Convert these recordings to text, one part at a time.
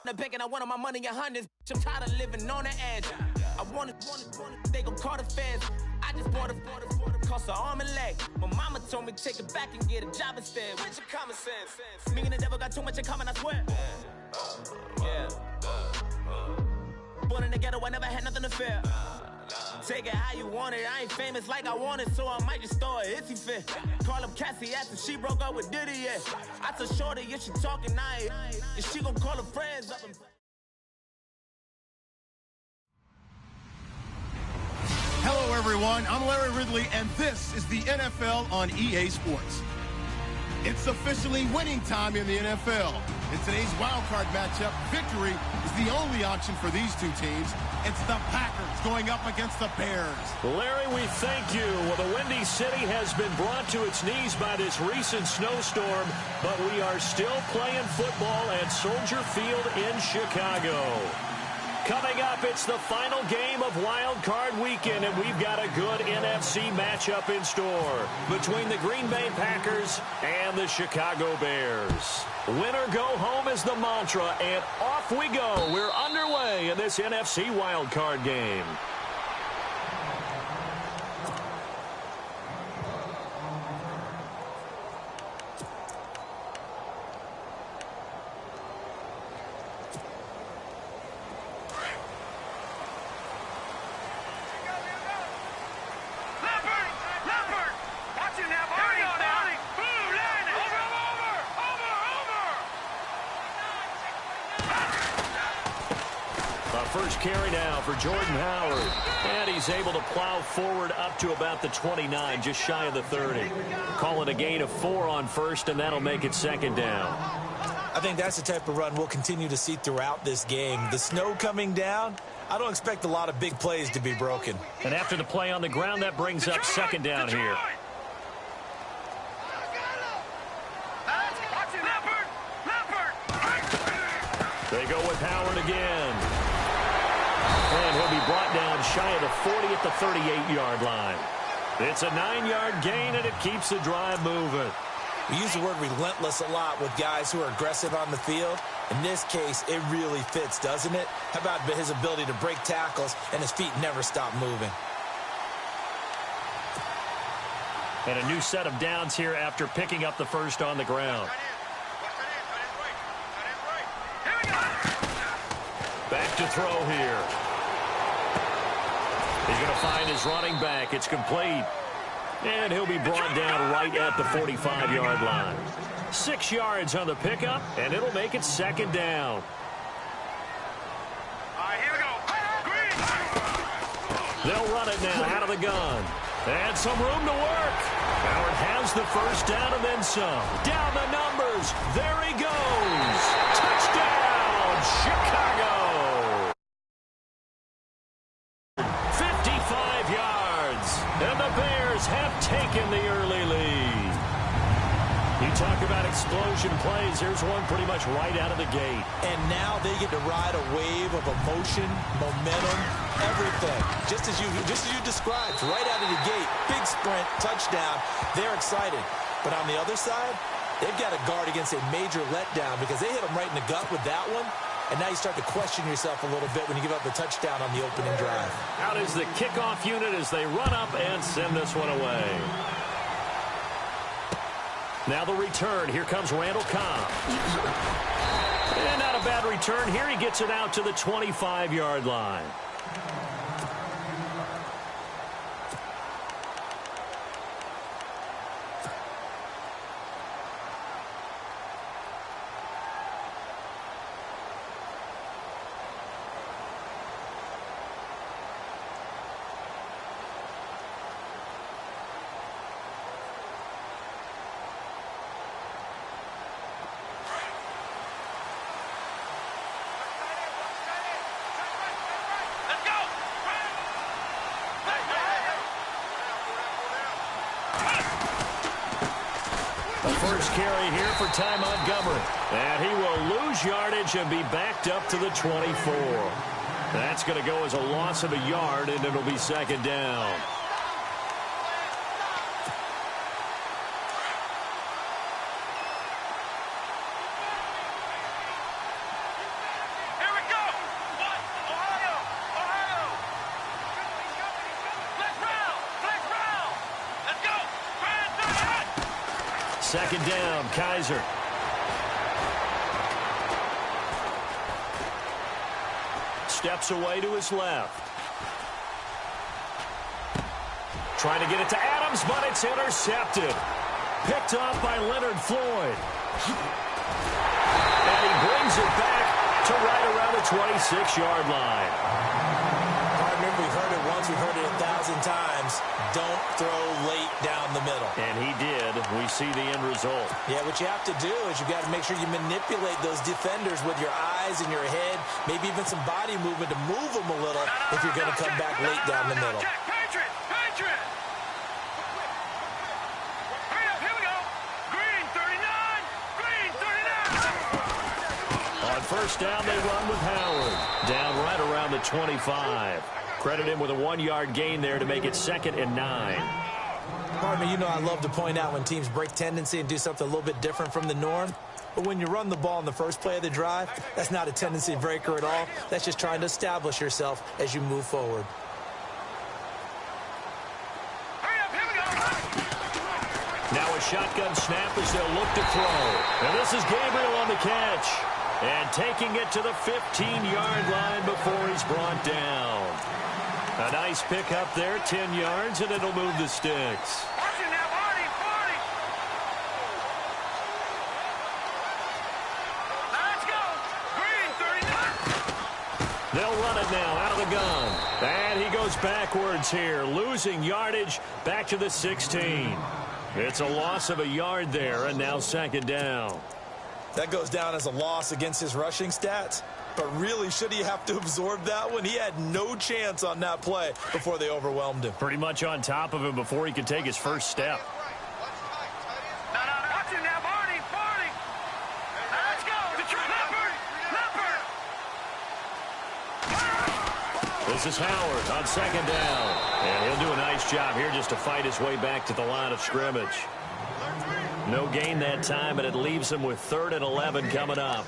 The bank and I wanted my money in hundreds. I'm tired of living on the edge. I wanted, they gon' call the feds. I just bought a cost an arm and leg. My mama told me take it back and get a job instead. Where's your common sense? Me and the devil got too much in common, I swear. Yeah. Born in the ghetto, I never had nothing to fear. Take it how you want it. I ain't famous like I want it, so I might just throw a iffy fit. Call up Cassie after she broke up with Diddy, yeah. I told Shorty if she talking, I ain't. And she gon' call her friends up and... Hello, everyone. I'm Larry Ridley, and this is the NFL on EA Sports. It's officially winning time in the NFL. In today's wildcard matchup, victory is the only option for these two teams. It's the Packers going up against the Bears. Larry, we thank you. Well, the Windy City has been brought to its knees by this recent snowstorm, but we are still playing football at Soldier Field in Chicago. Coming up, it's the final game of Wild Card Weekend, and we've got a good NFC matchup in store between the Green Bay Packers and the Chicago Bears. Win or go home is the mantra, and off we go. We're underway in this NFC Wild Card game. First carry now for Jordan Howard. And he's able to plow forward up to about the 29, just shy of the 30. Calling a gain of 4 on first, and that'll make it second down. I think that's the type of run we'll continue to see throughout this game. The snow coming down, I don't expect a lot of big plays to be broken. And after the play on the ground, that brings up second down here. They go with Howard again. And he'll be brought down shy of the 40 at the 38-yard line. It's a 9-yard gain, and it keeps the drive moving. We use the word relentless a lot with guys who are aggressive on the field. In this case, it really fits, doesn't it? How about his ability to break tackles and his feet never stop moving? And a new set of downs here after picking up the first on the ground. Back to throw here. He's going to find his running back. It's complete. And he'll be brought down right at the 45-yard line. 6 yards on the pickup, and it'll make it second down. All right, here we go. Green. They'll run it now out of the gun. And some room to work. Howard has the first down and then some. Down the numbers. There he goes. Touchdown, Chicago. 55 yards. And the Bears have taken the early lead. You talk about explosion plays. Here's one pretty much right out of the gate. And now they get to ride a wave of emotion, momentum, everything. Just as you described, right out of the gate. Big sprint, touchdown. They're excited. But on the other side, they've got to guard against a major letdown because they hit them right in the gut with that one. And now you start to question yourself a little bit when you give up the touchdown on the opening drive. Out is the kickoff unit as they run up and send this one away. Now the return. Here comes Randall Cobb. And not a bad return here. He gets it out to the 25-yard line. First carry here for Ty Montgomery. And he will lose yardage and be backed up to the 24. That's going to go as a loss of a yard, and it'll be second down. second down, Kaiser. Steps away to his left. Trying to get it to Adams, but it's intercepted. Picked off by Leonard Floyd. And he brings it back to right around the 26-yard line. Remember, we've heard it once, we've heard it 1,000 times. Don't throw late down the middle. And he did. We see the end result. Yeah, what you have to do is you've got to make sure you manipulate those defenders with your eyes and your head, maybe even some body movement to move them a little if you're going to come back late down the middle. Patriot! Patriot! Hurry up, here we go! Green 39! Green 39! On first down, they run with Howard. Down right around the 25. Credit him with a 1-yard gain there to make it 2nd and 9. Pardon me, you know I love to point out when teams break tendency and do something a little bit different from the norm. But when you run the ball in the first play of the drive, that's not a tendency breaker at all. That's just trying to establish yourself as you move forward. Hurry up, here we go! Now a shotgun snap as they'll look to throw. And this is Gabriel on the catch. And taking it to the 15-yard line before he's brought down. A nice pickup there, 10 yards, and it'll move the sticks. Watch it now, Marty! Marty! Let's go! Green 39! They'll run it now out of the gun. And he goes backwards here, losing yardage back to the 16. It's a loss of a yard there, and now 2nd down. That goes down as a loss against his rushing stats. But really, should he have to absorb that one? He had no chance on that play before they overwhelmed him. Pretty much on top of him before he could take his first step. No, watch it now, Marty! Marty! Let's go! Leopard! This is Howard on 2nd down. And he'll do a nice job here just to fight his way back to the line of scrimmage. No gain that time, and it leaves him with 3rd and 11 coming up.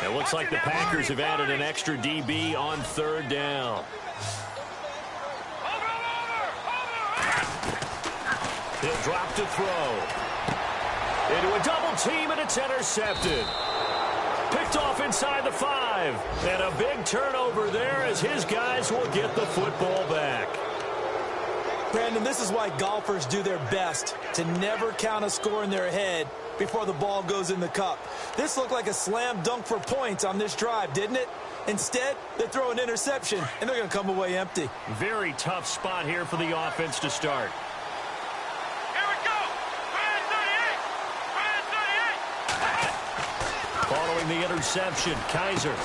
It looks like the Packers have added an extra DB on 3rd down. He'll drop to throw. Into a double team, and it's intercepted. Picked off inside the 5. And a big turnover there as his guys will get the football back. Brandon, this is why golfers do their best to never count a score in their head before the ball goes in the cup. This looked like a slam dunk for points on this drive, didn't it? Instead, they throw an interception, and they're going to come away empty. Very tough spot here for the offense to start. Here we go! Brand 38! Brand 38! Following the interception, Kaiser.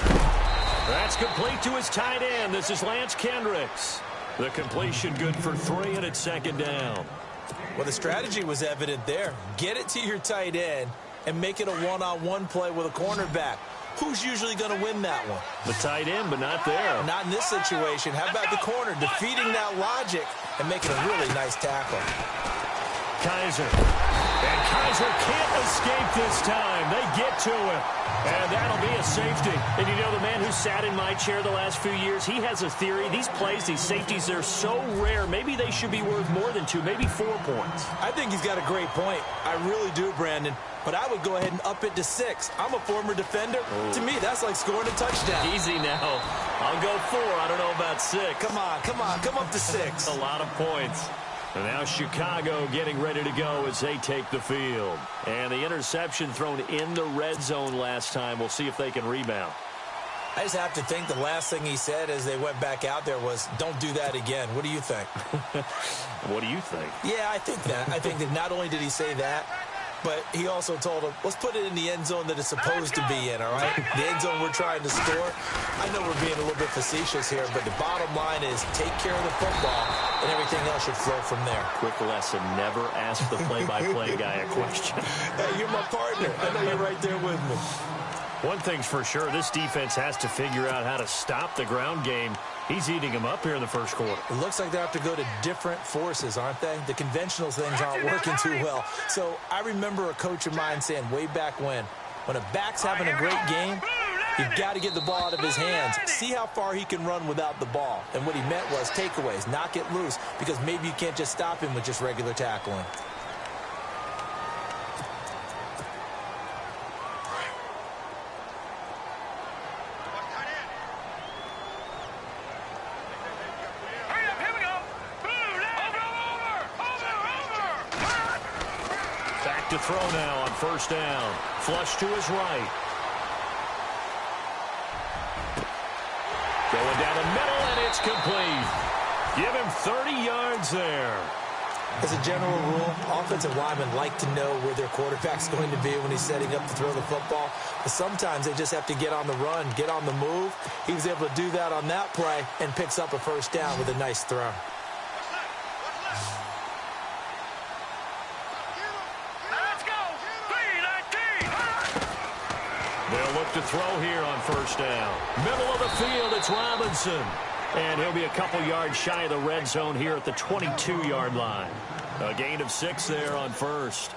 That's complete to his tight end. This is Lance Kendricks. The completion good for 3, and it's 2nd down. Well, the strategy was evident there. Get it to your tight end and make it a one-on-one play with a cornerback. Who's usually going to win that one? The tight end, but not there. Not in this situation. How about the corner defeating that logic and making a really nice tackle? Kaiser. And Kaiser can't escape this time. They get to him. And that'll be a safety. And you know, the man who sat in my chair the last few years, he has a theory. These plays, these safeties, they're so rare. Maybe they should be worth more than 2, maybe 4 points. I think he's got a great point. I really do, Brandon. But I would go ahead and up it to 6. I'm a former defender. Ooh. To me, that's like scoring a touchdown. Easy now. I'll go 4. I don't know about 6. Come on. Come up to 6. A lot of points. And now Chicago getting ready to go as they take the field. And the interception thrown in the red zone last time. We'll see if they can rebound. I just have to think the last thing he said as they went back out there was, don't do that again. What do you think? What do you think? Yeah, I think that. I think that not only did he say that, but he also told him, let's put it in the end zone that it's supposed to be in, all right? The end zone we're trying to score. I know we're being a little bit facetious here, but the bottom line is take care of the football, and everything else should flow from there. Quick lesson, never ask the play-by-play guy a question. Hey, you're my partner. I know you're right there with me. One thing's for sure, this defense has to figure out how to stop the ground game. He's eating them up here in the first quarter. It looks like they have to go to different forces, aren't they? The conventional things aren't working too well. So I remember a coach of mine saying way back when a back's having a great game, You've got to get the ball out of his hands. See how far he can run without the ball. And what he meant was takeaways, knock it loose, because maybe you can't just stop him with just regular tackling. Back to throw now on first down. Flush to his right. Going down the middle, and it's complete. Give him 30 yards there. As a general rule, offensive linemen like to know where their quarterback's going to be when he's setting up to throw the football. But sometimes they just have to get on the run, get on the move. He was able to do that on that play and picks up a first down with a nice throw. They'll look to throw here on first down. Middle of the field, it's Robinson. And he'll be a couple yards shy of the red zone here at the 22-yard line. A gain of 6 there on first.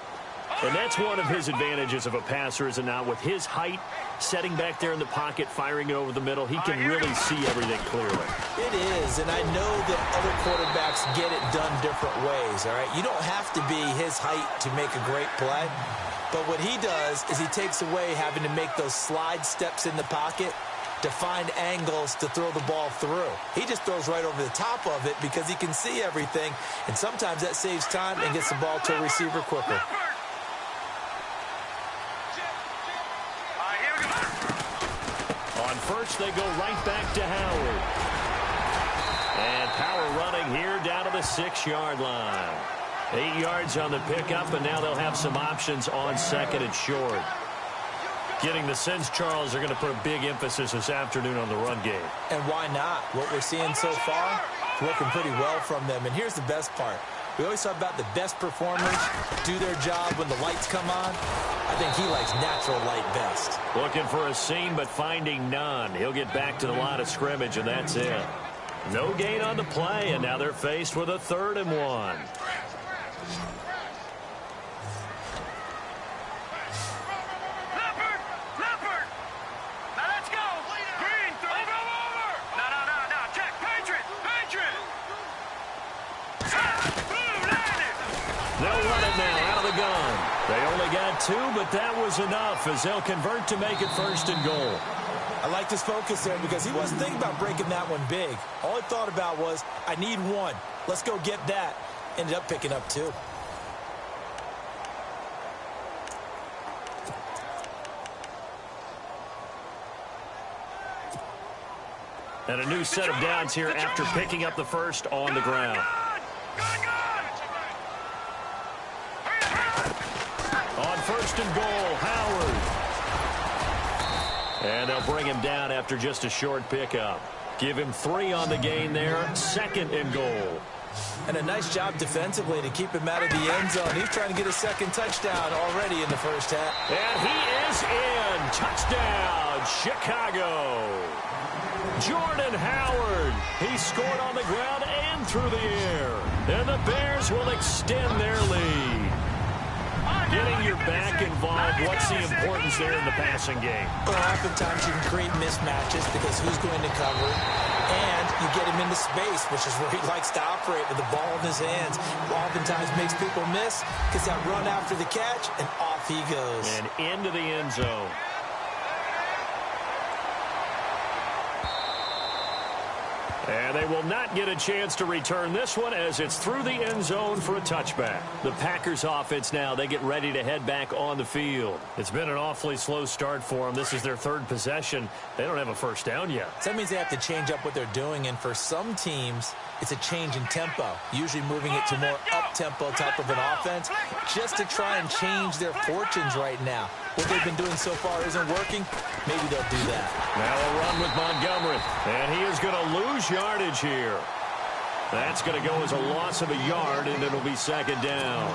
And that's one of his advantages of a passer, is it not? With his height, setting back there in the pocket, firing it over the middle, he can really see everything clearly. It is, and I know that other quarterbacks get it done different ways, all right? You don't have to be his height to make a great play. But what he does is he takes away having to make those slide steps in the pocket to find angles to throw the ball through. He just throws right over the top of it because he can see everything, and sometimes that saves time and gets the ball to a receiver quicker. On first, they go right back to Howard. And power running here down to the 6-yard line. 8 yards on the pickup, and now they'll have some options on second and short. Getting the sense, Charles, they're going to put a big emphasis this afternoon on the run game. And why not? What we're seeing so far is working pretty well from them. And here's the best part. We always talk about the best performers do their job when the lights come on. I think he likes natural light best. Looking for a seam, but finding none. He'll get back to the line of scrimmage, and that's it. No gain on the play, and now they're faced with a 3rd and 1. They only got 2, but that was enough as they'll convert to make it 1st and goal. I liked his focus there because he wasn't thinking about breaking that one big. All he thought about was, I need 1. Let's go get that. Ended up picking up 2. And a new set of downs here after picking up the first on the ground. On 1st and goal, Howard. And they'll bring him down after just a short pickup. Give him 3 on the gain there, 2nd and goal. And a nice job defensively to keep him out of the end zone. He's trying to get a 2nd touchdown already in the first half. And he is in. Touchdown, Chicago. Jordan Howard. He scored on the ground and through the air. And the Bears will extend their lead. Getting your back involved, what's the importance there in the passing game? Well, oftentimes you can create mismatches because who's going to cover, and you get him into space, which is where he likes to operate with the ball in his hands. Oftentimes makes people miss, gets that run after the catch, and off he goes. And into the end zone. And they will not get a chance to return this one as it's through the end zone for a touchback. The Packers offense now, they get ready to head back on the field. It's been an awfully slow start for them. This is their 3rd possession. They don't have a first down yet. So that means they have to change up what they're doing, and for some teams, it's a change in tempo, usually moving it to more up-tempo type of an offense just to try and change their fortunes right now. What they've been doing so far isn't working. Maybe they'll do that. Now a run with Montgomery, and he is going to lose yardage here. That's going to go as a loss of a yard, and it'll be 2nd down.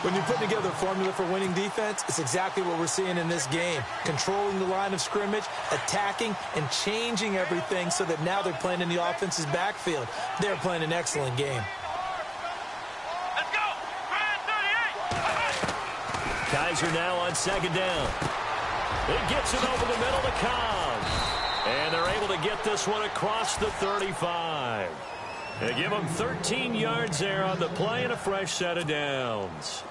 When you put together a formula for winning defense, it's exactly what we're seeing in this game. Controlling the line of scrimmage, attacking, and changing everything so that now they're playing in the offense's backfield. They're playing an excellent game. Let's go! Kaiser now on 2nd down. It gets it over the middle to Cobb. able to get this one across the 35. They give them 13 yards there on the play and a fresh set of downs.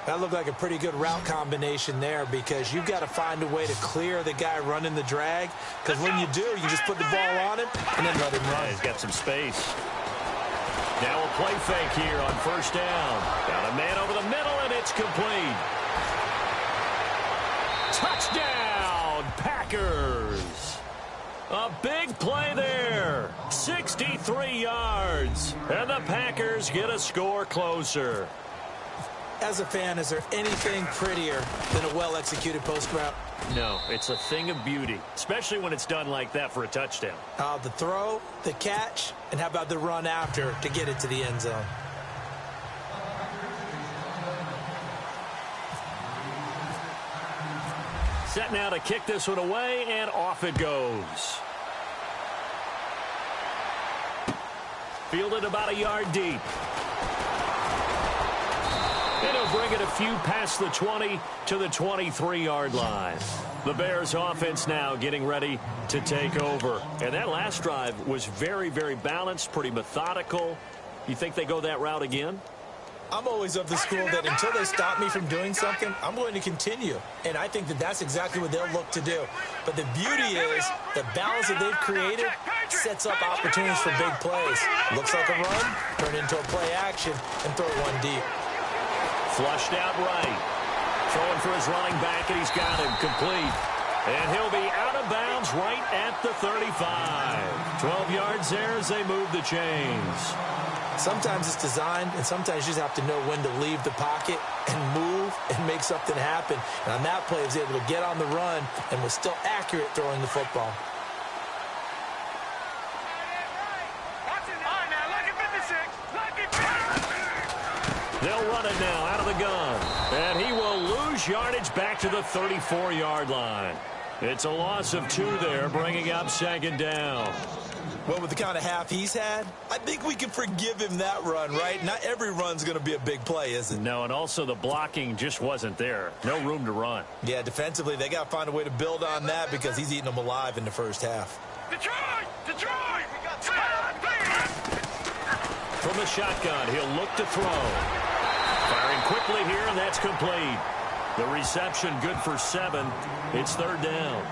That looked like a pretty good route combination there because you've got to find a way to clear the guy running the drag, because when you do, you just put the ball on him and then let him run. Yeah, he's got some space. Now a play fake here on first down. Got a man over the middle, and it's complete. Touchdown, Packers. A big play there. 63 yards. And the Packers get a score closer. As a fan, is there anything prettier than a well-executed post route? No, it's a thing of beauty, especially when it's done like that for a touchdown. The throw, the catch, and how about the run after to get it to the end zone? Set now to kick this one away, and off it goes. Fielded about a yard deep. And he'll bring it a few past the 20 to the 23-yard line. The Bears offense now getting ready to take over. And that last drive was very, very balanced, pretty methodical. You think they go that route again? I'm always of the school that until they stop me from doing something, I'm going to continue. And I think that that's exactly what they'll look to do. But the beauty is the balance that they've created sets up opportunities for big plays. Looks like a run, turn into a play action, and throw one deep. Flushed out right. Throwing for his running back, and he's got him complete. And he'll be out of bounds right at the 35. 12 yards there as they move the chains. Sometimes it's designed, and sometimes you just have to know when to leave the pocket and move and make something happen. And on that play, he was able to get on the run and was still accurate throwing the football. They'll run it now out of the gun. And he will lose yardage back to the 34-yard line. It's a loss of 2 there, bringing up second down. Well, with the kind of half he's had, I think we can forgive him that run, right? Not every run's going to be a big play, is it? No, and also the blocking just wasn't there. No room to run. Yeah, defensively, they got to find a way to build on that because he's eating them alive in the first half. Detroit! From the shotgun, he'll look to throw. Firing quickly here, and that's complete. The reception good for 7. It's third down.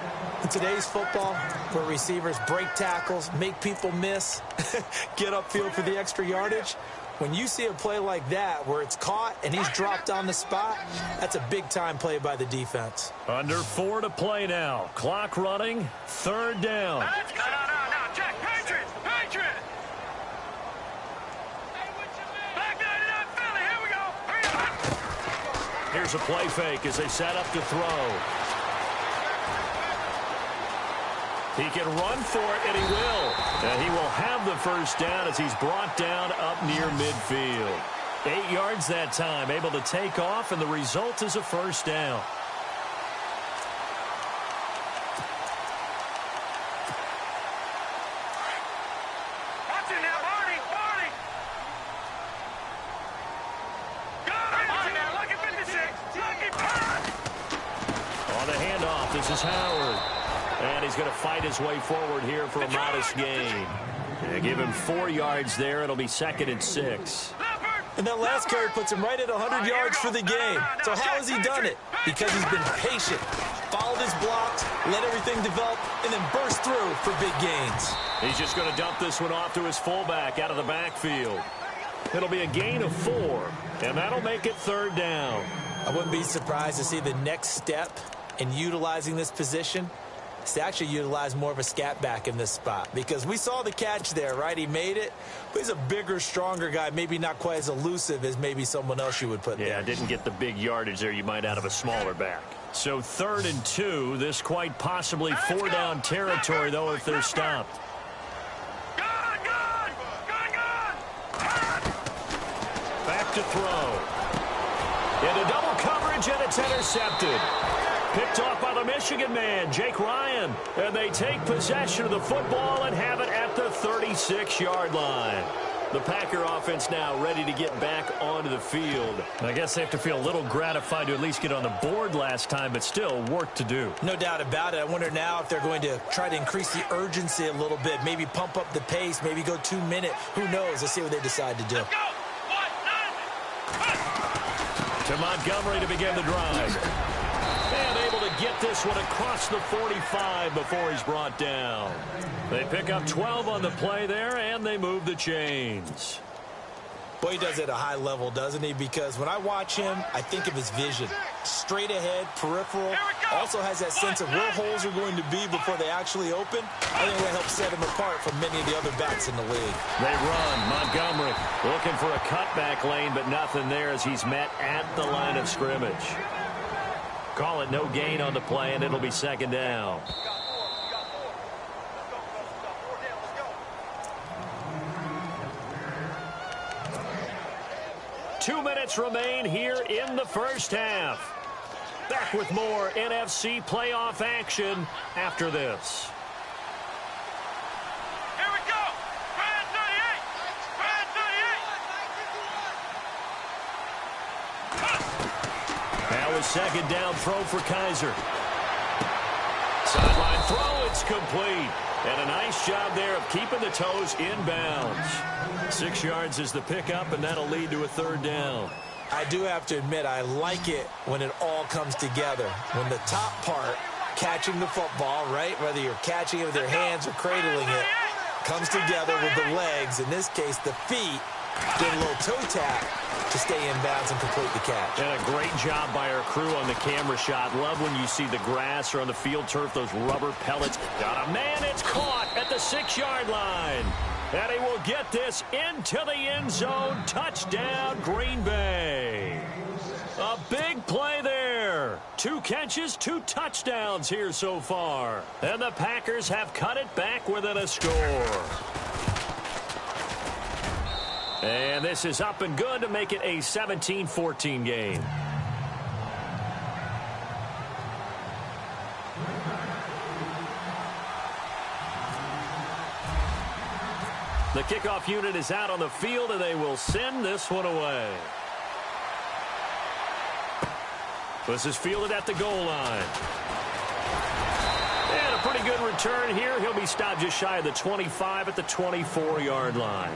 In today's football, where receivers break tackles, make people miss, get upfield for the extra yardage, when you see a play like that where it's caught and he's dropped on the spot, that's a big-time play by the defense. Under 4 to play now. Clock running. Third down. No, Jack, Patriots! Back 99 Philly, here we go! Hurry up! Here's a play fake as they set up to throw. He can run for it, and he will. And he will have the first down as he's brought down up near midfield. 8 yards that time, able to take off, and the result is a first down. Watch it now, Barney! Got it! On now, lucky 56! Lucky pass! On the handoff, this is Howard. And he's going to fight his way forward here for a modest gain. They give him 4 yards there. It'll be 2nd and 6. And that last carry puts him right at 100 yards for the game. So how has he done it? Because he's been patient, followed his blocks, let everything develop, and then burst through for big gains. He's just going to dump this one off to his fullback out of the backfield. It'll be a gain of 4, and that'll make it third down. I wouldn't be surprised to see the next step in utilizing this position is to actually utilize more of a scat back in this spot, because we saw the catch there, right? He made it, but he's a bigger, stronger guy, maybe not quite as elusive as maybe someone else you would put there. Yeah, didn't get the big yardage there you might out of a smaller back. So 3rd and 2, this quite possibly 4-down territory, though, if they're stopped. Back to throw. Into double coverage, and it's intercepted. Picked off by the Michigan man, Jake Ryan. And they take possession of the football and have it at the 36-yard line. The Packer offense now ready to get back onto the field. I guess they have to feel a little gratified to at least get on the board last time, but still work to do. No doubt about it. I wonder now if they're going to try to increase the urgency a little bit, maybe pump up the pace, maybe go 2 minute. Who knows? Let's see what they decide to do. To Montgomery to begin the drive. And able to get this one across the 45 before he's brought down. They pick up 12 on the play there, and they move the chains. Boy, he does it at a high level, doesn't he? Because when I watch him, I think of his vision. Straight ahead, peripheral. Also has that sense of where holes are going to be before they actually open. I think that helps set him apart from many of the other backs in the league. They run. Montgomery looking for a cutback lane, but nothing there as he's met at the line of scrimmage. Call it no gain on the play, and it'll be second down. Two minutes remain here in the first half. Back with more NFC playoff action after this. Here we go. Brand 38. Brand 38. Now a second down throw for Kaiser. Sideline throw, it's complete. And a nice job there of keeping the toes inbounds. 6 yards is the pickup, and that'll lead to a third down. I do have to admit, I like it when it all comes together. When the top part, catching the football, right, whether you're catching it with your hands or cradling it, comes together with the legs, in this case the feet, get a little toe tap to stay in bounds and complete the catch. And a great job by our crew on the camera shot. Love when you see the grass or on the field turf, those rubber pellets. Got a man, it's caught at the 6-yard line. And he will get this into the end zone. Touchdown, Green Bay. A big play there. 2 catches, 2 touchdowns here so far. And the Packers have cut it back within a score. And this is up and good to make it a 17-14 game. The kickoff unit is out on the field, and they will send this one away. This is fielded at the goal line. And a pretty good return here. He'll be stopped just shy of the 25 at the 24-yard line.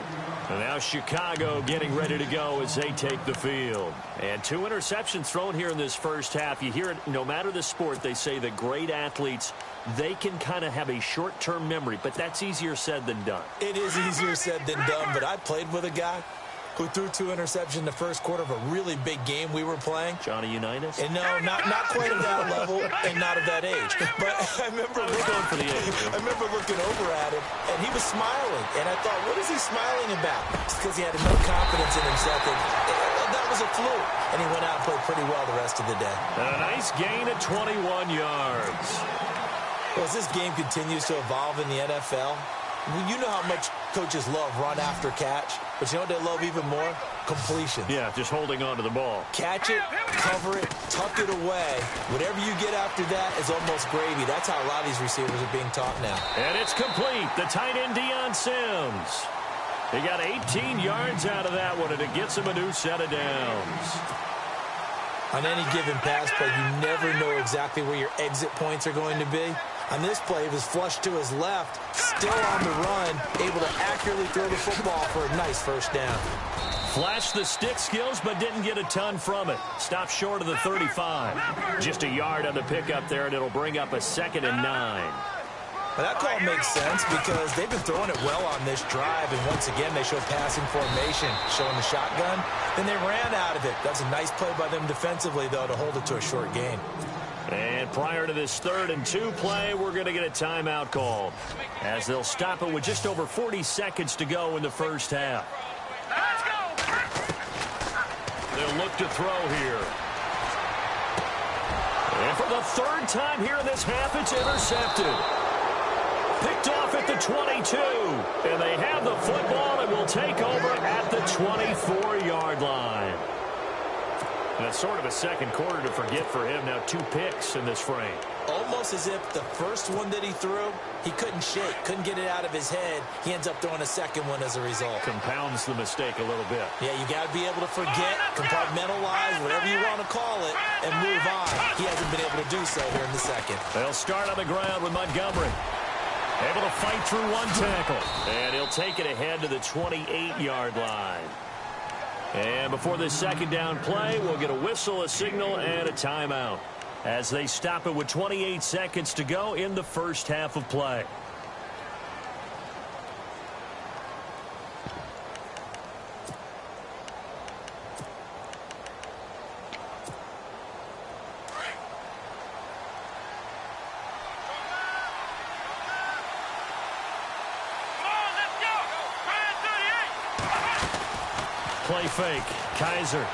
And now Chicago getting ready to go as they take the field. And 2 interceptions thrown here in this first half. You hear it, no matter the sport, they say that great athletes, they can kind of have a short-term memory, but that's easier said than done. It is easier said than done, but I played with a guy who threw 2 interceptions in the first quarter of a really big game we were playing. Johnny Unitas? And no, not quite at that level and not of that age. But I remember looking over at him, and he was smiling. And I thought, what is he smiling about? It's because he had enough confidence in himself that was a fluke. And he went out and played pretty well the rest of the day. And a nice gain of 21 yards. Well, as this game continues to evolve in the NFL, you know how much coaches love run after catch, but you know what they love even more? Completion. Yeah, just holding on to the ball. Catch it, cover it, tuck it away. Whatever you get after that is almost gravy. That's how a lot of these receivers are being taught now. And it's complete. The tight end, Deion Sims. He got 18 yards out of that one, and it gets him a new set of downs. On any given pass play, you never know exactly where your exit points are going to be. On this play, he was flushed to his left, still on the run, able to accurately throw the football for a nice first down. Flashed the stick skills, but didn't get a ton from it. Stopped short of the 35. Just a yard on the pickup there, and it'll bring up a 2nd and 9. Well, that call makes sense because they've been throwing it well on this drive, and once again, they show passing formation, showing the shotgun. Then they ran out of it. That's a nice play by them defensively, though, to hold it to a short gain. And prior to this 3rd and 2 play, we're going to get a timeout called, as they'll stop it with just over 40 seconds to go in the first half. They'll look to throw here. And for the 3rd time here in this half, it's intercepted. Picked off at the 22. And they have the football and will take over at the 24-yard line. And it's sort of a second quarter to forget for him. Now 2 picks in this frame. Almost as if the first one that he threw, he couldn't shake, couldn't get it out of his head. He ends up throwing a second one as a result. Compounds the mistake a little bit. Yeah, you got to be able to forget, compartmentalize, whatever you want to call it, and move on. He hasn't been able to do so here in the second. They'll start on the ground with Montgomery. Able to fight through 1 tackle. And he'll take it ahead to the 28-yard line. And before this second down play, we'll get a whistle, a signal, and a timeout, as they stop it with 28 seconds to go in the first half of play. Play fake. Kaiser. And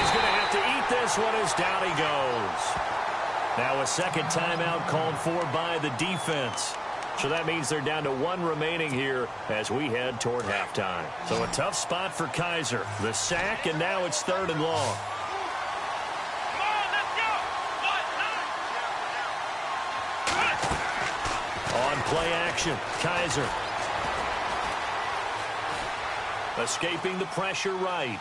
he's going to have to eat this one as down he goes. Now a second timeout called for by the defense. So that means they're down to 1 remaining here as we head toward halftime. So a tough spot for Kaiser. The sack, and now it's 3rd and long. On play action, Kaiser. Escaping the pressure right.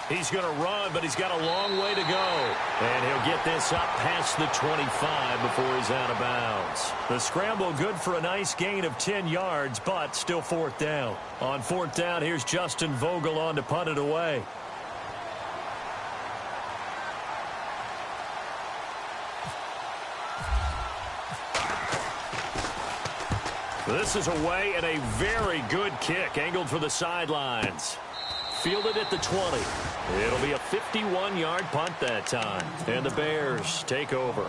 He's going to run, but he's got a long way to go. And he'll get this up past the 25 before he's out of bounds. The scramble good for a nice gain of 10 yards, but still 4th down. On 4th down, here's Justin Vogel on to punt it away. This is away, and a very good kick angled for the sidelines. Fielded at the 20. It'll be a 51-yard punt that time. And the Bears take over.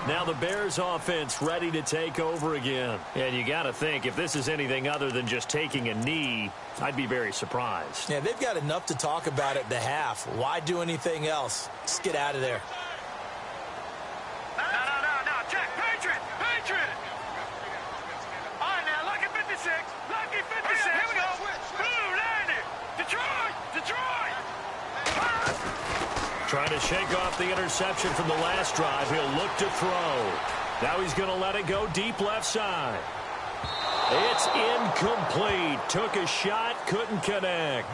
Now the Bears offense ready to take over again. And you got to think, if this is anything other than just taking a knee, I'd be very surprised. Yeah, they've got enough to talk about at the half. Why do anything else? Just get out of there. No, Jack, Patriot! All right, now, lucky 56. Lucky 56. Here we go. Blue, landed. Detroit! Trying to shake off the interception from the last drive. He'll look to throw. Now he's going to let it go deep left side. It's incomplete. Took a shot, couldn't connect.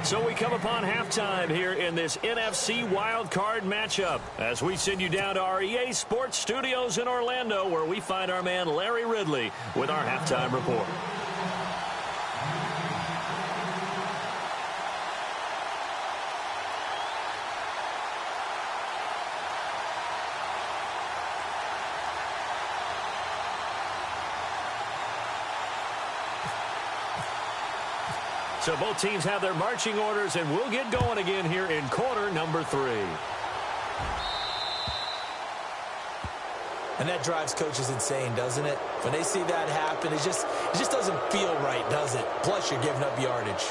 So we come upon halftime here in this NFC wildcard matchup as we send you down to our EA Sports Studios in Orlando, where we find our man Larry Ridley with our halftime report. So both teams have their marching orders, and we'll get going again here in quarter number 3. And that drives coaches insane, doesn't it? When they see that happen, it just doesn't feel right, does it? Plus, you're giving up yardage.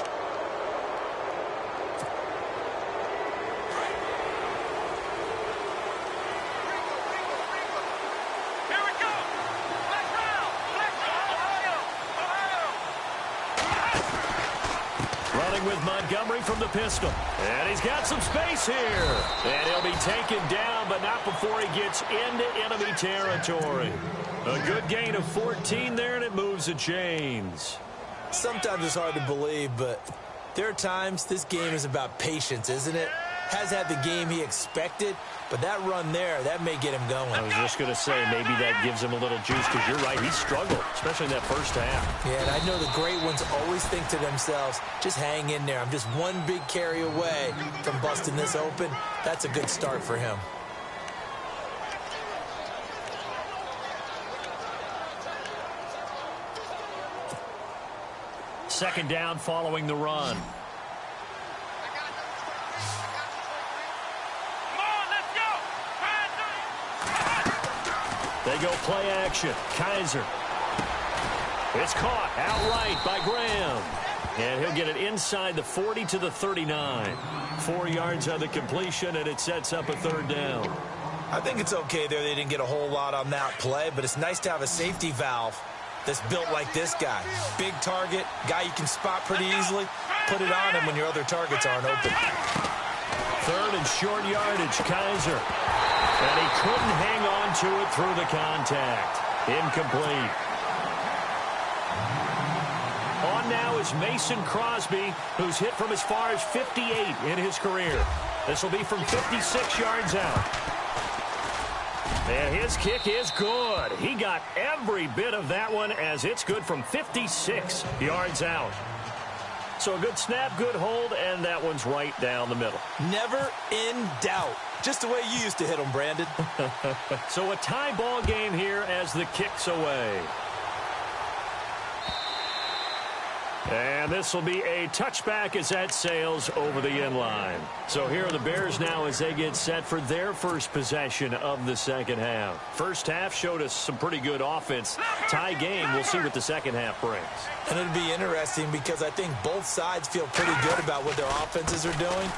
With Montgomery from the pistol. And he's got some space here. And he'll be taken down, but not before he gets into enemy territory. A good gain of 14 there, and it moves the chains. Sometimes it's hard to believe, but there are times this game is about patience, isn't it? Has had the game he expected, but that run there, that may get him going. I was just going to say, maybe that gives him a little juice, because you're right, he struggled, especially in that first half. Yeah, and I know the great ones always think to themselves, just hang in there. I'm just one big carry away from busting this open. That's a good start for him. Second down following the run. They go play action. Kaiser. It's caught outright by Graham. And he'll get it inside the 40 to the 39. 4 yards on the completion, and it sets up a 3rd down. I think it's okay there. They didn't get a whole lot on that play, but it's nice to have a safety valve that's built like this guy. Big target, guy you can spot pretty easily. put it on him when your other targets aren't open. Third and short yardage, Kaiser. And he couldn't hang on to it through the contact. Incomplete. On now is Mason Crosby, who's hit from as far as 58 in his career. This will be from 56 yards out. And his kick is good. He got every bit of that one as it's good from 56 yards out. So a good snap, good hold, and that one's right down the middle. Never in doubt. Just the way you used to hit them, Brandon. So a tie ball game here as the kick's away. And this will be a touchback as that sails over the end line. So here are the Bears now as they get set for their first possession of the second half. First half showed us some pretty good offense. Tie game, we'll see what the second half brings. And it'll be interesting because I think both sides feel pretty good about what their offenses are doing.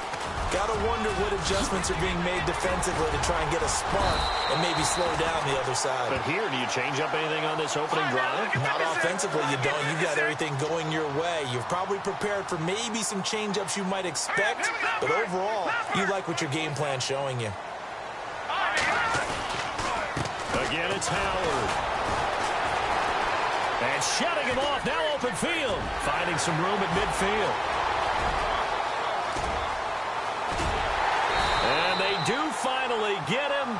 Got to wonder what adjustments are being made defensively to try and get a spark and maybe slow down the other side. But here, do you change up anything on this opening drive? Not offensively, you don't. You've got everything going your way. You've probably prepared for maybe some change-ups you might expect, but overall, you like what your game plan's showing you. Again, it's Howard. And shutting him off, now open field. Finding some room at midfield. And they do finally get him,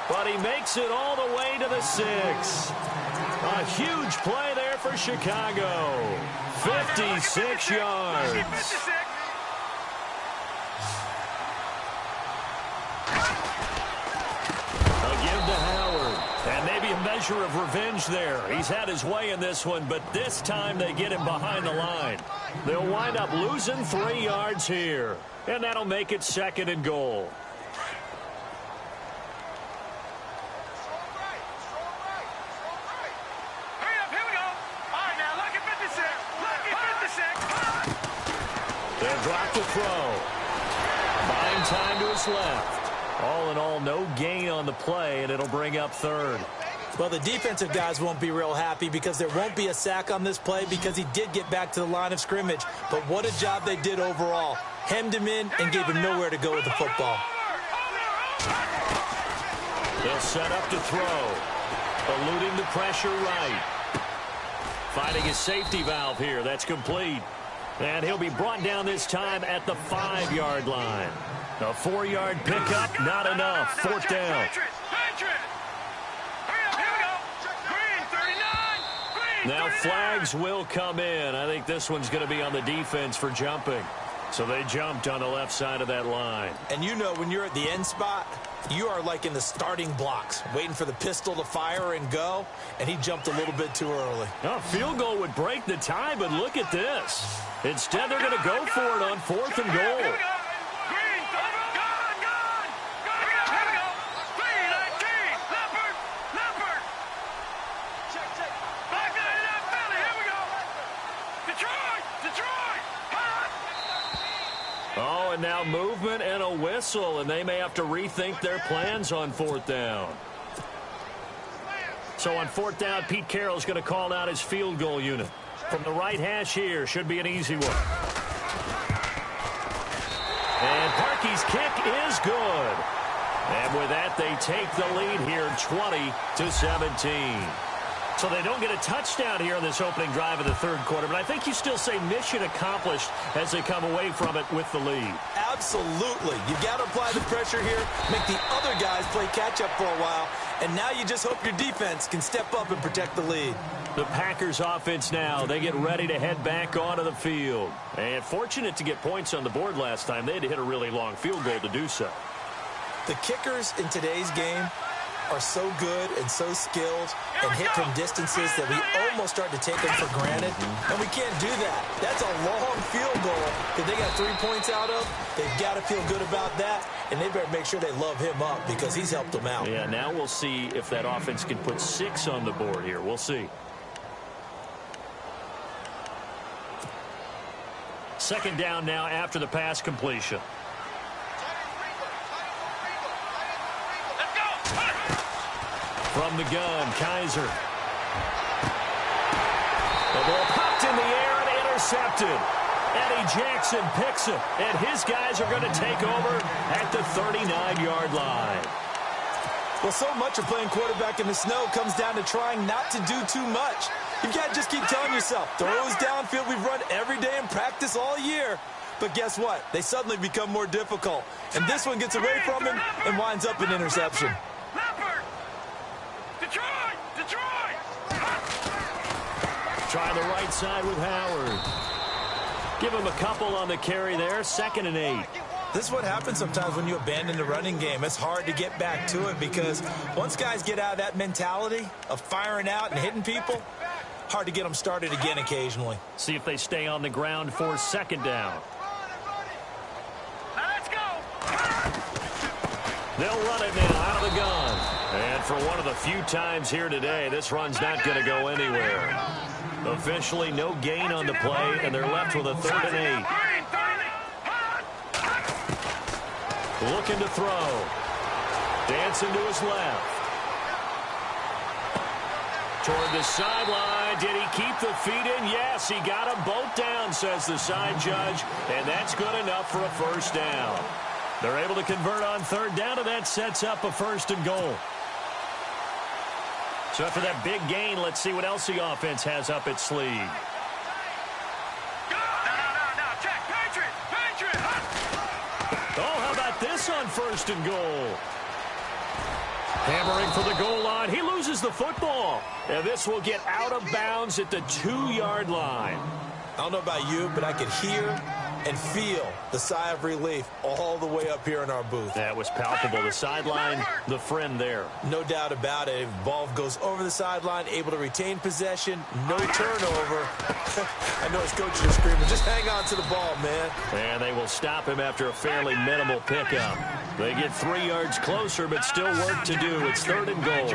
but he makes it all the way to the 6. A huge play there for Chicago. 56 yards. A give to Howard. And maybe a measure of revenge there. He's had his way in this one, but this time they get him behind the line. They'll wind up losing 3 yards here. And that'll make it 2nd and goal. They'll drop the throw. Buying time to his left. All in all, no gain on the play, and it'll bring up 3rd. Well, the defensive guys won't be real happy because there won't be a sack on this play because he did get back to the line of scrimmage. But what a job they did overall. Hemmed him in and gave him nowhere to go with the football. They'll set up to throw. Eluding the pressure right. Finding his safety valve here. That's complete. And he'll be brought down this time at the 5-yard line. A 4-yard pickup, not enough. 4th down. Now flags will come in. I think this one's going to be on the defense for jumping. So they jumped on the left side of that line. And you know when you're at the end spot, you are like in the starting blocks, waiting for the pistol to fire and go, and he jumped a little bit too early. A field goal would break the tie, but look at this. Instead, they're going to go for it on 4th and goal. Oh, and now movement and a whistle, and they may have to rethink their plans on 4th down. So on 4th down, Pete Carroll's going to call out his field goal unit. From the right hash here, should be an easy one. And Parkey's kick is good. And with that, they take the lead here, 20-17. So they don't get a touchdown here in this opening drive of the 3rd quarter, but I think you still say mission accomplished as they come away from it with the lead. Absolutely. You've got to apply the pressure here, make the other guys play catch-up for a while, and now you just hope your defense can step up and protect the lead. The Packers offense now, they get ready to head back onto the field. And fortunate to get points on the board last time. They had to hit a really long field goal to do so. The kickers in today's game are so good and so skilled and hit from distances that we almost start to take them for granted, and we can't do that. That's a long field goal that they got 3 points out of. They've got to feel good about that, and they better make sure they love him up because he's helped them out. Yeah, now we'll see if that offense can put 6 on the board here. We'll see. 2nd down now after the pass completion. From the gun, Kaiser. The ball popped in the air and intercepted. Eddie Jackson picks it, and his guys are going to take over at the 39-yard line. Well, so much of playing quarterback in the snow comes down to trying not to do too much. You've got to just keep telling yourself, throws downfield we've run every day in practice all year. But guess what? They suddenly become more difficult. And this one gets away from him and winds up an interception. Try the right side with Howard. Give him a couple on the carry there. 2nd and 8. This is what happens sometimes when you abandon the running game. It's hard to get back to it because once guys get out of that mentality of firing out and hitting people, hard to get them started again occasionally. See if they stay on the ground for 2nd down. Let's go. They'll run it now out of the gun. And for one of the few times here today, this run's not going to go anywhere. Officially no gain on the play, and they're left with a 3rd and 8. Looking to throw. Dancing to his left. Toward the sideline. Did he keep the feet in? Yes, he got them both down, says the side judge. And that's good enough for a 1st down. They're able to convert on 3rd down, and that sets up a 1st and goal. So after that big gain, let's see what else the offense has up its sleeve. Check. Patriot. Oh, how about this on 1st and goal? Hammering for the goal line. He loses the football. And this will get out of bounds at the 2-yard line. I don't know about you, but I could hear and feel the sigh of relief all the way up here in our booth. That was palpable. The sideline, the friend there. No doubt about it. If the ball goes over the sideline, able to retain possession, no turnover. I know his coaches are screaming, just hang on to the ball, man. And they will stop him after a fairly minimal pickup. They get 3 yards closer, but still work to do. It's 3rd and goal.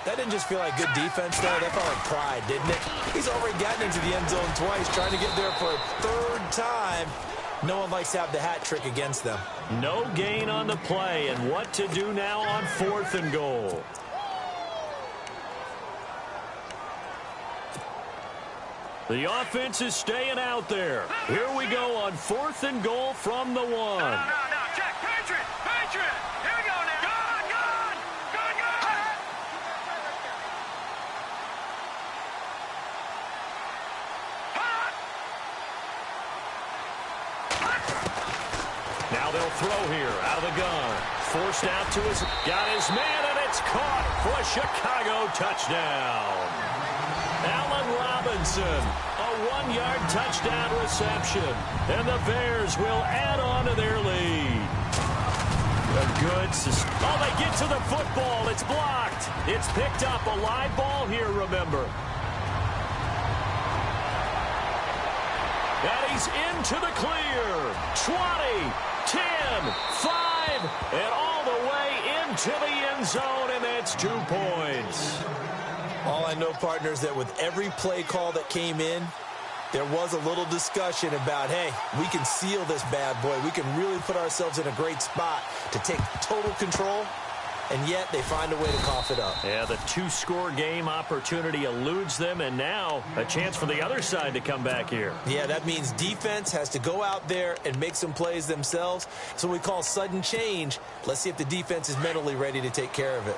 That didn't just feel like good defense, though. That felt like pride, didn't it? He's already gotten into the end zone twice, trying to get there for a 3rd time. No one likes to have the hat trick against them. No gain on the play, and what to do now on 4th and goal. The offense is staying out there. Here we go on 4th and goal from the 1. No. Check. Patriot. Here we go now. Now they'll throw here out of the gun. Forced out to his... Got his man, and it's caught for a Chicago touchdown. Allen Robinson, a 1-yard touchdown reception. And the Bears will add on to their lead. Oh, they get to the football. It's blocked. It's picked up. A live ball here, remember. And he's into the clear. 20, 10, 5, and all the way into the end zone, and that's 2 points. All I know, partner, is that with every play call that came in, there was a little discussion about, hey, we can seal this bad boy. We can really put ourselves in a great spot to take total control, and yet they find a way to cough it up. Yeah, the 2-score game opportunity eludes them, and now a chance for the other side to come back here. Yeah, that means defense has to go out there and make some plays themselves. So we call sudden change. Let's see if the defense is mentally ready to take care of it.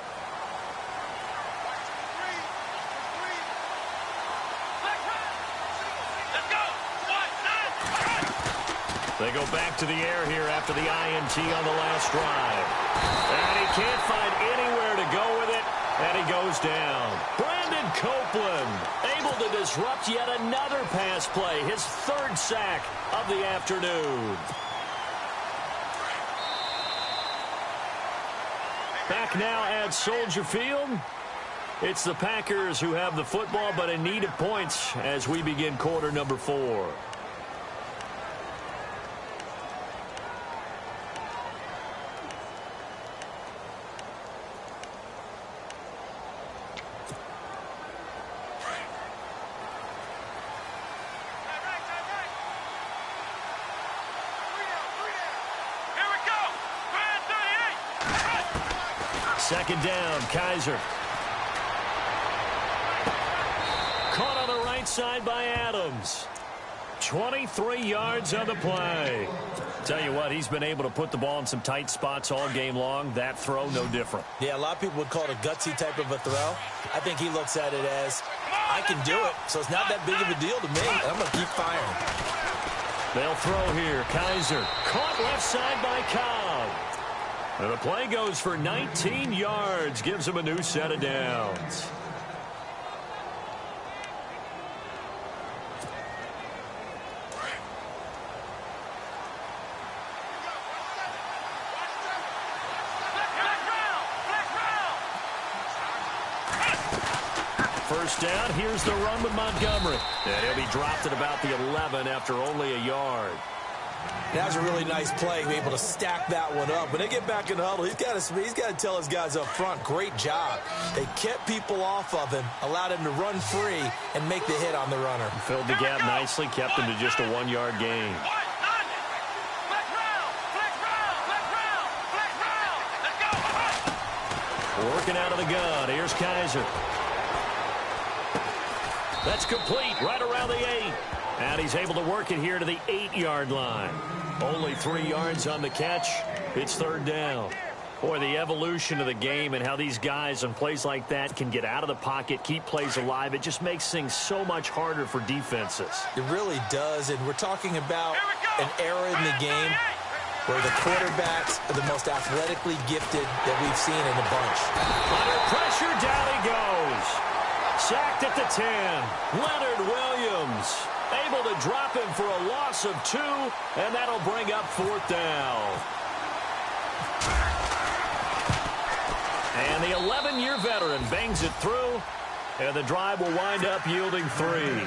They go back to the air here after the INT on the last drive. And he can't find anywhere to go with it, and he goes down. Brandon Copeland able to disrupt yet another pass play, his 3rd sack of the afternoon. Back now at Soldier Field. It's the Packers who have the football, but in need of points as we begin quarter number 4. Second down, Kaiser. Caught on the right side by Adams. 23 yards on the play. Tell you what, he's been able to put the ball in some tight spots all game long. That throw, no different. Yeah, a lot of people would call it a gutsy type of a throw. I think he looks at it as, I can do it, so it's not that big of a deal to me. I'm going to keep firing. They'll throw here. Kaiser caught left side by Cobb. And the play goes for 19 yards. Gives him a new set of downs. First down, here's the run with Montgomery. And he'll be dropped at about the 11 after only a yard. That was a really nice play, be able to stack that one up. When they get back in the huddle, he's got to tell his guys up front, great job. They kept people off of him, allowed him to run free, and make the hit on the runner. Filled the gap nicely, kept him to just a 1-yard gain. Working out of the gun, here's Kaiser. That's complete right around the 8. And he's able to work it here to the 8-yard line. Only 3 yards on the catch. It's third down. Boy, the evolution of the game and how these guys on plays like that can get out of the pocket, keep plays alive, it just makes things so much harder for defenses. It really does, and we're talking about an era in the game where the quarterbacks are the most athletically gifted that we've seen in a bunch. Under pressure, down he goes. Sacked at the 10. Leonard Williams able to drop him for a loss of 2, and that'll bring up fourth down. And the 11-year veteran bangs it through, and the drive will wind up yielding 3.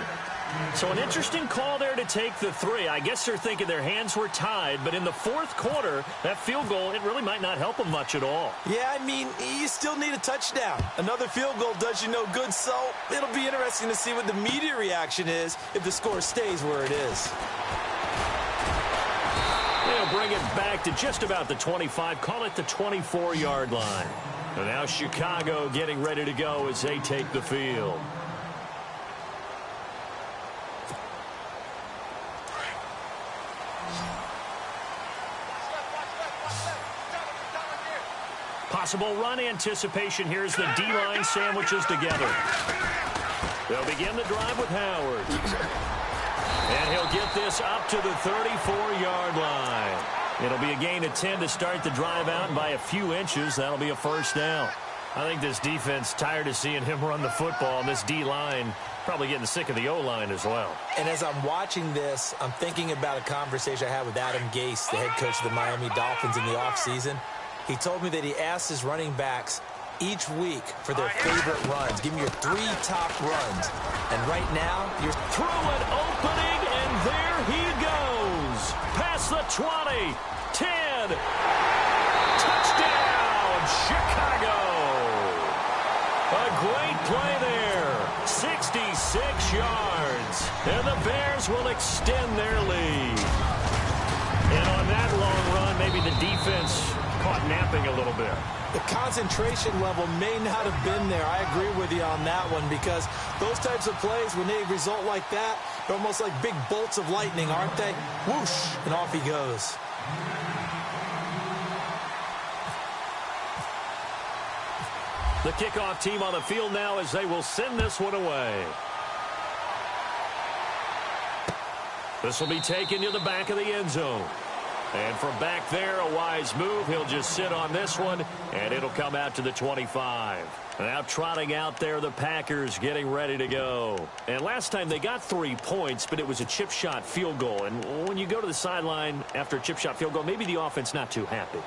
So an interesting call there to take the 3. I guess they're thinking their hands were tied, but in the fourth quarter, that field goal, it really might not help them much at all. Yeah, I mean, you still need a touchdown. Another field goal does you no good, so it'll be interesting to see what the media reaction is if the score stays where it is. They'll bring it back to just about the 25, call it the 24-yard line. And now Chicago getting ready to go as they take the field. Possible run anticipation. Here's the D-line sandwiches together. They'll begin the drive with Howard. And he'll get this up to the 34-yard line. It'll be a gain of 10 to start the drive out, and by a few inches, that'll be a first down. I think this defense tired of seeing him run the football, and this D-line probably getting sick of the O-line as well. And as I'm watching this, I'm thinking about a conversation I had with Adam Gase, the head coach of the Miami Dolphins in the offseason. He told me that he asked his running backs each week for their favorite runs. Give me your 3 top runs. And right now, you're through an opening, and there he goes. Past the 20, 10, touchdown, Chicago. A great play there, 66 yards. And the Bears will extend their lead. And on that long run, maybe the defense caught napping a little bit. The concentration level may not have been there. I agree with you on that one, because those types of plays, when they result like that, they're almost like big bolts of lightning, aren't they? Whoosh, and off he goes. The kickoff team on the field now as they will send this one away. This will be taken to the back of the end zone. And from back there, a wise move. He'll just sit on this one, and it'll come out to the 25. Now trotting out there, the Packers getting ready to go. And last time they got 3 points, but it was a chip shot field goal. And when you go to the sideline after a chip shot field goal, maybe the offense not too happy.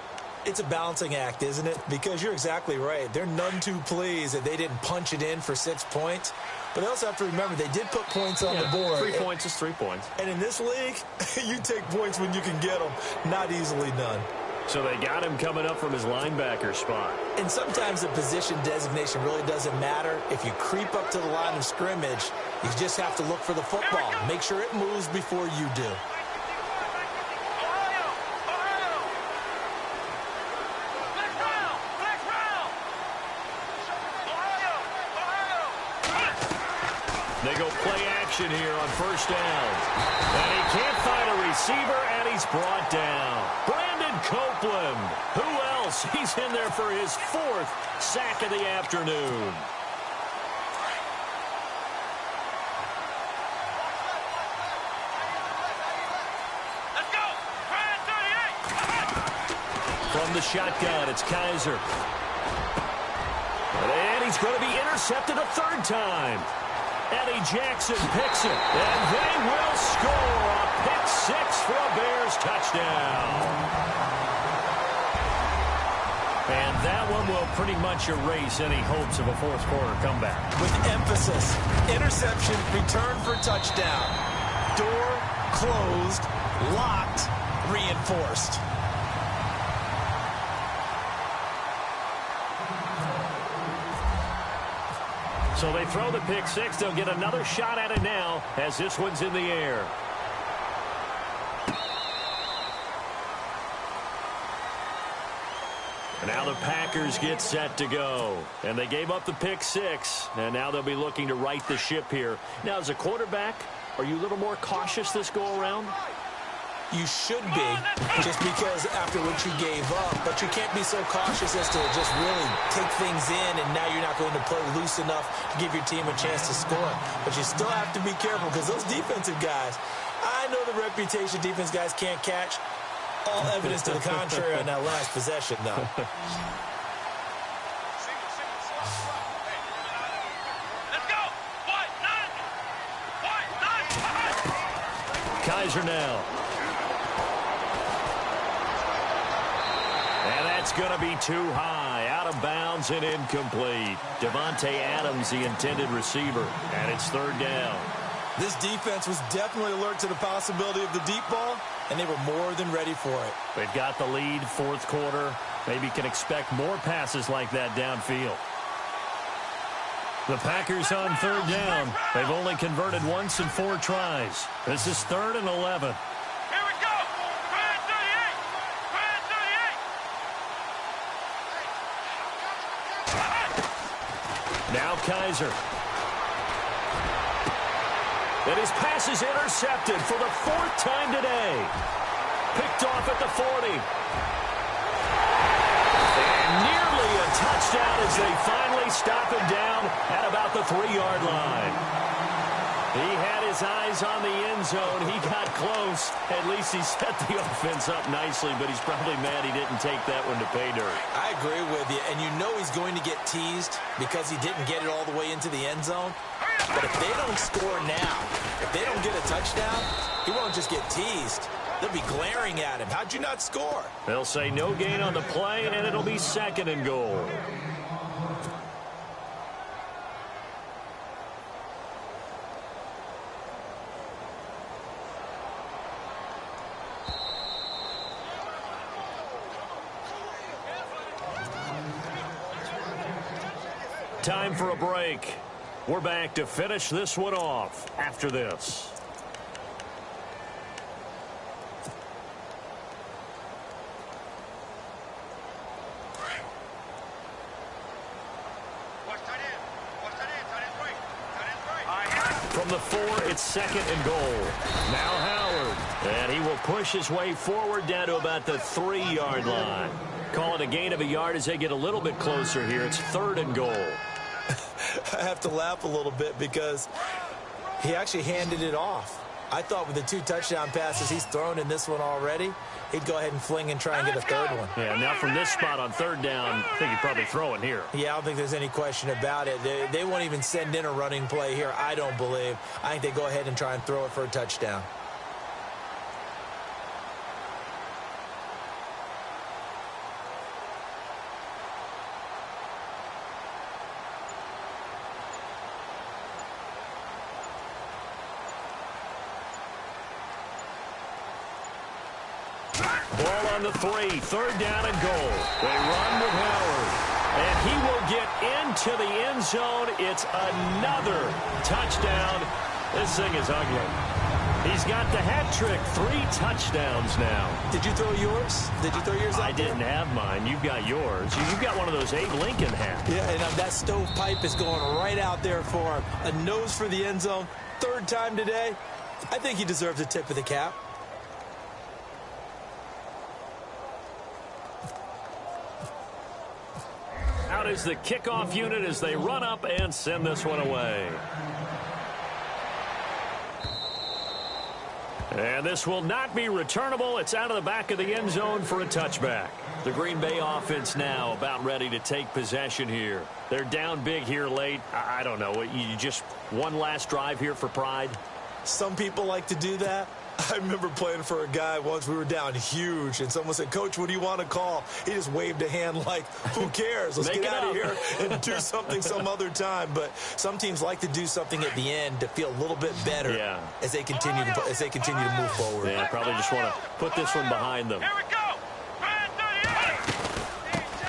It's a balancing act, isn't it? Because you're exactly right. They're none too pleased that they didn't punch it in for 6 points. But they also have to remember they did put points on the board. 3 points is 3 points. And in this league, you take points when you can get them. Not easily done. So they got him coming up from his linebacker spot. And sometimes the position designation really doesn't matter. If you creep up to the line of scrimmage, you just have to look for the football. Make sure it moves before you do. action here on first down. And he can't find a receiver, and he's brought down. Brandon Copeland. Who else? He's in there for his 4th sack of the afternoon. Let's go. Brand 38. From the shotgun, it's Kaiser. And he's going to be intercepted a 3rd time. Eddie Jackson picks it, and they will score a pick 6 for a Bears touchdown. And that one will pretty much erase any hopes of a 4th quarter comeback. With emphasis, interception, return for touchdown. Door closed, locked, reinforced. So they throw the pick 6. They'll get another shot at it now as this one's in the air. And now the Packers get set to go. And they gave up the pick 6. And now they'll be looking to right the ship here. Now, as a quarterback, are you a little more cautious this go-around? You should be, just because after what you gave up, but you can't be so cautious as to just really take things in, and now you're not going to play loose enough to give your team a chance to score. But you still have to be careful, because those defensive guys, I know the reputation defense guys can't catch. All evidence to the contrary on that last possession, though. Let's go. White, 9. Kaiser now. It's going to be too high, out of bounds and incomplete. Devontae Adams, the intended receiver, and it's 3rd down. This defense was definitely alert to the possibility of the deep ball, and they were more than ready for it. They've got the lead, 4th quarter. Maybe can expect more passes like that downfield. The Packers on 3rd down. They've only converted once in 4 tries. This is 3rd and 11. Now Kaiser. And his pass is intercepted for the 4th time today. Picked off at the 40. And nearly a touchdown as they finally stop him down at about the 3-yard line. He had his eyes on the end zone. He got close. At least he set the offense up nicely, but he's probably mad he didn't take that one to pay dirt. I agree with you, and you know he's going to get teased because he didn't get it all the way into the end zone. But if they don't score now, if they don't get a touchdown, he won't just get teased. They'll be glaring at him. How'd you not score? They'll say no gain on the play, and it'll be 2nd and goal. Time for a break. We're back to finish this one off after this. From the 4, it's 2nd and goal. Now Howard. And he will push his way forward down to about the 3-yard line. Call it a gain of a yard as they get a little bit closer here. It's 3rd and goal. I have to laugh a little bit because he actually handed it off. I thought with the 2 touchdown passes he's thrown in this one already, he'd go ahead and fling and try and get a 3rd one. Yeah, now from this spot on 3rd down, I think he'd probably throw it here. Yeah, I don't think there's any question about it. They won't even send in a running play here, I don't believe. I think they go ahead and try and throw it for a touchdown. Ball on the 3, 3rd down and goal. They run with Howard, and he will get into the end zone. It's another touchdown. This thing is ugly. He's got the hat trick, 3 touchdowns now. Did you throw yours? Did you throw yours out I didn't have mine. You've got yours. You've got one of those Abe Lincoln hats. Yeah, and that stovepipe is going right out there for him. A nose for the end zone. Third time today. I think he deserves a tip of the cap. Out is the kickoff unit as they run up and send this one away. And this will not be returnable. It's out of the back of the end zone for a touchback. The Green Bay offense now about ready to take possession here. They're down big here late. I don't know. You just one last drive here for pride? Some people like to do that. I remember playing for a guy once. We were down huge, and someone said, "Coach, what do you want to call?" He just waved a hand like, who cares? Let's get out of here and do something some other time. But some teams like to do something at the end to feel a little bit better as they continue to move forward. Yeah, probably just want to put this one behind them. Here we go.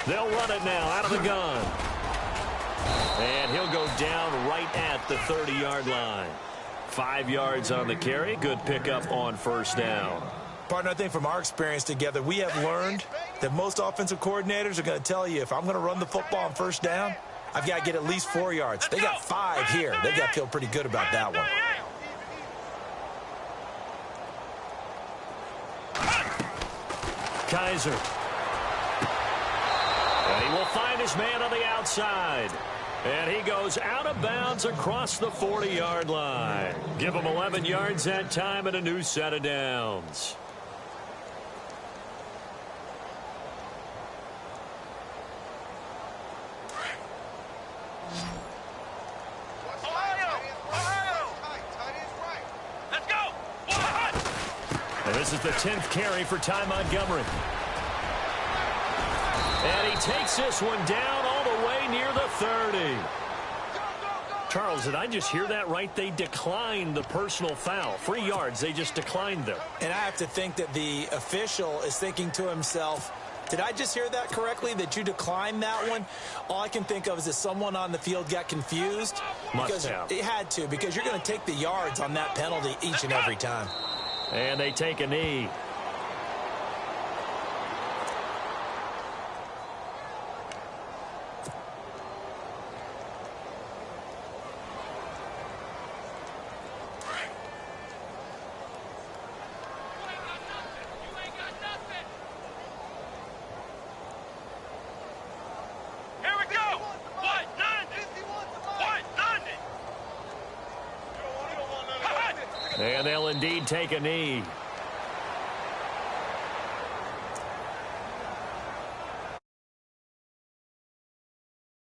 They'll run it now out of the gun. And he'll go down right at the 30-yard line. 5 yards on the carry. Good pickup on first down. Partner, I think from our experience together, we have learned that most offensive coordinators are going to tell you, if I'm going to run the football on first down, I've got to get at least 4 yards. They got 5 here. They got to feel pretty good about that one. Kaiser. And he will find his man on the outside. And he goes out of bounds across the 40-yard line. Give him 11 yards that time and a new set of downs. Let's go. And this is the 10th carry for Ty Montgomery. And he takes this one down all the way near the 30. Charles, did I just hear that right? They declined the personal foul. 3 yards, they just declined them. And I have to think that the official is thinking to himself, did I just hear that correctly, that you declined that one? All I can think of is that someone on the field got confused. Must have. It had to, because you're going to take the yards on that penalty each and every time. And they take a knee. And they'll indeed take a knee.